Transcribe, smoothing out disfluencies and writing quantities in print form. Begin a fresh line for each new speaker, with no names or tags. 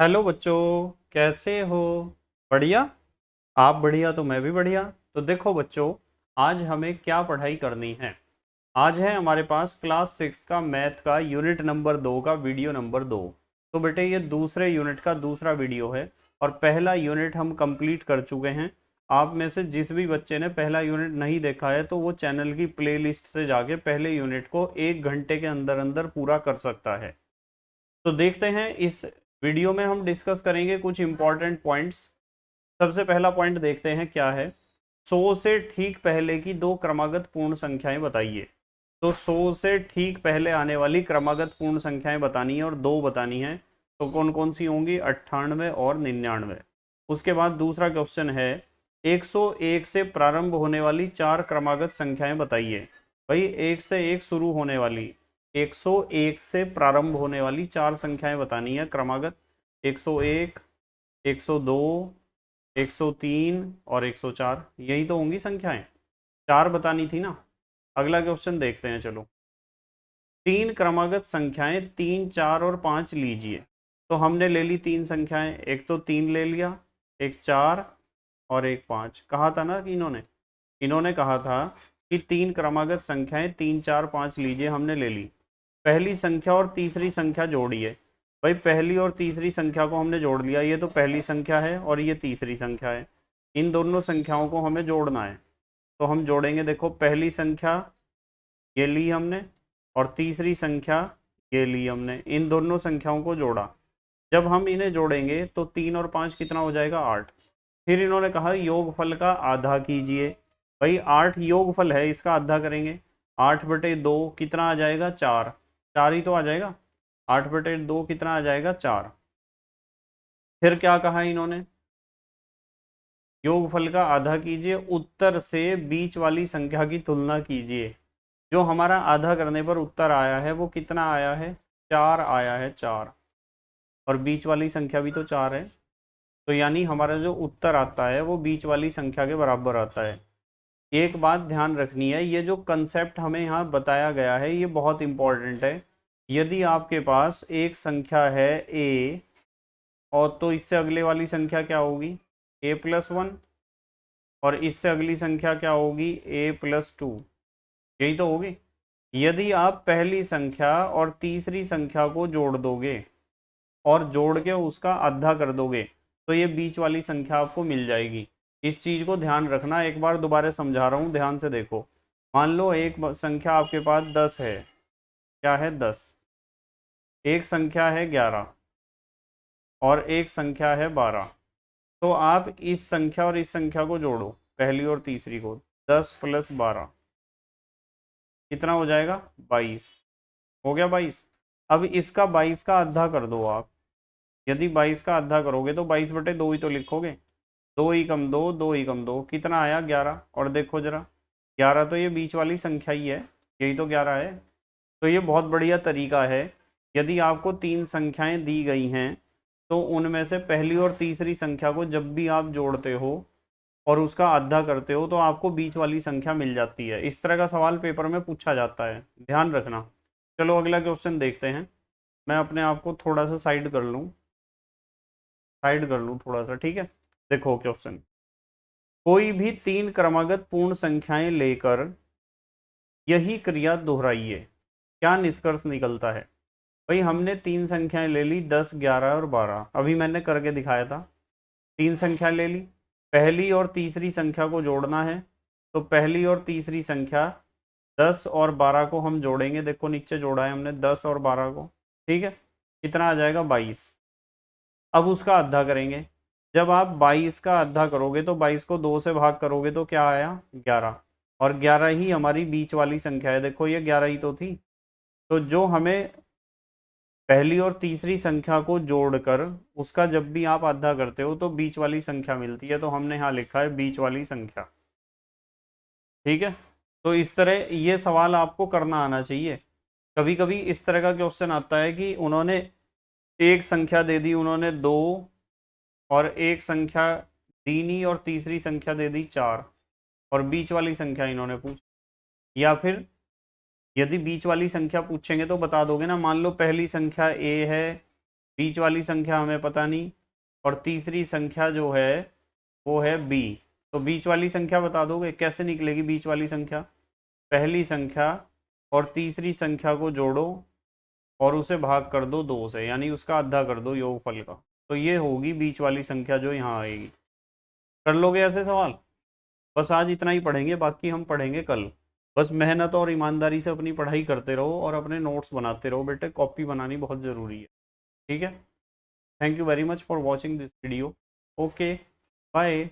Hello बच्चों, कैसे हो? बढ़िया। आप बढ़िया तो मैं भी बढ़िया। तो देखो बच्चों, आज हमें क्या पढ़ाई करनी है। आज है हमारे पास क्लास 6 का मैथ का यूनिट नंबर 2 का वीडियो नंबर 2। तो बेटे ये दूसरे यूनिट का दूसरा वीडियो है और पहला यूनिट हम कंप्लीट कर चुके हैं। आप में से जिस भी बच्चे ने पहला यूनिट नहीं देखा है तो वो चैनल की प्लेलिस्ट से जाके पहले यूनिट को 1 घंटे के अंदर अंदर पूरा कर सकता है। तो देखते हैं, इस वीडियो में हम डिस्कस करेंगे कुछ इंपॉर्टेंट पॉइंट्स। सबसे पहला पॉइंट देखते हैं क्या है। 100 से ठीक पहले की दो क्रमागत पूर्ण संख्याएं बताइए। तो 100 से ठीक पहले आने वाली क्रमागत पूर्ण संख्याएं बतानी है और दो बतानी है। तो कौन कौन सी होंगी? 98 और 99। उसके बाद दूसरा क्वेश्चन है, 101 से प्रारंभ होने वाली चार क्रमागत संख्याएं बताइए। भाई, एक से एक शुरू होने वाली, 101 से प्रारंभ होने वाली चार संख्याएं बतानी है क्रमागत। 101, 102, 103 और 104, यही तो होंगी संख्याएं। चार बतानी थी ना। अगला क्वेश्चन देखते हैं, चलो। तीन क्रमागत संख्याएं 3, 4 और 5 लीजिए। तो हमने ले ली तीन संख्याएं, एक तो 3 ले लिया, एक 4 और एक 5। कहा था ना कि इन्होंने कहा था कि तीन क्रमागत संख्याएं 3, 4, 5 लीजिए, हमने ले ली। पहली संख्या और तीसरी संख्या जोड़िए। भाई, पहली और तीसरी संख्या को हमने जोड़ लिया, ये तो पहली संख्या है और ये तीसरी संख्या है। इन दोनों संख्याओं को हमें जोड़ना है। तो हम जोड़ेंगे, देखो, पहली संख्या ये ली हमने और तीसरी संख्या ये ली हमने, इन दोनों संख्याओं को जोड़ा। जब हम इन्हें जोड़ेंगे तो 3 और 5 कितना हो जाएगा? 8। फिर इन्होंने कहा योगफल का आधा कीजिए। भाई, 8 योगफल है, इसका आधा करेंगे। 8/2 कितना आ जाएगा? 4। 4 ही तो आ जाएगा। 8/2 कितना आ जाएगा? 4। फिर क्या कहा इन्होंने? योगफल का आधा कीजिए, उत्तर से बीच वाली संख्या की तुलना कीजिए। जो हमारा आधा करने पर उत्तर आया है वो कितना आया है? 4 आया है, 4। और बीच वाली संख्या भी तो 4 है। तो यानी हमारा जो उत्तर आता है वो बीच वाली संख्या के बराबर आता है। एक बात ध्यान रखनी है, ये जो कंसेप्ट हमें यहाँ बताया गया है ये बहुत इंपॉर्टेंट है। यदि आपके पास एक संख्या है a, और तो इससे अगले वाली संख्या क्या होगी? a+1। और इससे अगली संख्या क्या होगी? a+2। यही तो होगी। यदि आप पहली संख्या और तीसरी संख्या को जोड़ दोगे और जोड़ के उसका आधा कर दोगे तो ये बीच वाली संख्या आपको मिल जाएगी। इस चीज को ध्यान रखना, एक बार दोबारा समझा रहा हूं, ध्यान से देखो। मान लो एक संख्या आपके पास 10 है। क्या है? 10। एक संख्या है 11 और एक संख्या है 12। तो आप इस संख्या और इस संख्या को जोड़ो, पहली और तीसरी को। 10+12 कितना हो जाएगा? 22। हो गया 22। अब इसका 22 का आधा कर दो आप। यदि 22 का आधा करोगे तो 22/2 ही तो लिखोगे। 2 ही कम 2, 2 ही कम 2 कितना आया? 11। और देखो जरा, 11 तो ये बीच वाली संख्या ही है, यही तो 11 है। तो ये बहुत बढ़िया तरीका है। यदि आपको तीन संख्याएं दी गई हैं तो उनमें से पहली और तीसरी संख्या को जब भी आप जोड़ते हो और उसका आधा करते हो तो आपको बीच वाली संख्या मिल जाती है। इस तरह का सवाल पेपर में पूछा जाता है, ध्यान रखना। चलो अगला क्वेश्चन देखते हैं। मैं अपने आप को थोड़ा सा साइड कर लूँ थोड़ा सा, ठीक है। देखो क्वेश्चन, कोई भी तीन क्रमागत पूर्ण संख्याएं लेकर यही क्रिया दोहराइए, क्या निष्कर्ष निकलता है? भाई, हमने तीन संख्याएं ले ली, 10, 11 और 12, अभी मैंने करके दिखाया था। तीन संख्या ले ली, पहली और तीसरी संख्या को जोड़ना है। तो पहली और तीसरी संख्या 10 और 12 को हम जोड़ेंगे, देखो नीचे जोड़ा है हमने 10 और 12 को, ठीक है। कितना आ जाएगा? 22। अब उसका आधा करेंगे। जब आप 22 का आधा करोगे तो 22 को 2 से भाग करोगे तो क्या आया? 11। और 11 ही हमारी बीच वाली संख्या है, देखो ये 11 ही तो थी। तो जो हमें पहली और तीसरी संख्या को जोड़कर उसका जब भी आप आधा करते हो तो बीच वाली संख्या मिलती है, तो हमने यहाँ लिखा है बीच वाली संख्या, ठीक है। तो इस तरह ये सवाल आपको करना आना चाहिए। कभी कभी इस तरह का क्वेश्चन आता है कि उन्होंने एक संख्या दे दी, उन्होंने 2, और एक संख्या दी नहीं और तीसरी संख्या दे दी 4, और बीच वाली संख्या इन्होंने पूछी। या फिर यदि बीच वाली संख्या पूछेंगे तो बता दोगे ना, मान लो पहली संख्या a है बीच वाली संख्या हमें पता नहीं, और तीसरी संख्या जो है वो है बी। तो बीच वाली संख्या बता दोगे कैसे निकलेगी बीच वाली संख्या? पहली संख्या और तीसरी संख्या को जोड़ो और उसे भाग कर दो 2 से, यानी उसका आधा कर दो योगफल का, तो ये होगी बीच वाली संख्या जो यहाँ आएगी। कर लोगे ऐसे सवाल? बस आज इतना ही पढ़ेंगे, बाकी हम पढ़ेंगे कल। बस मेहनत और ईमानदारी से अपनी पढ़ाई करते रहो और अपने नोट्स बनाते रहो बेटे, कॉपी बनानी बहुत ज़रूरी है। ठीक है, thank you very much for watching this video. Okay, bye.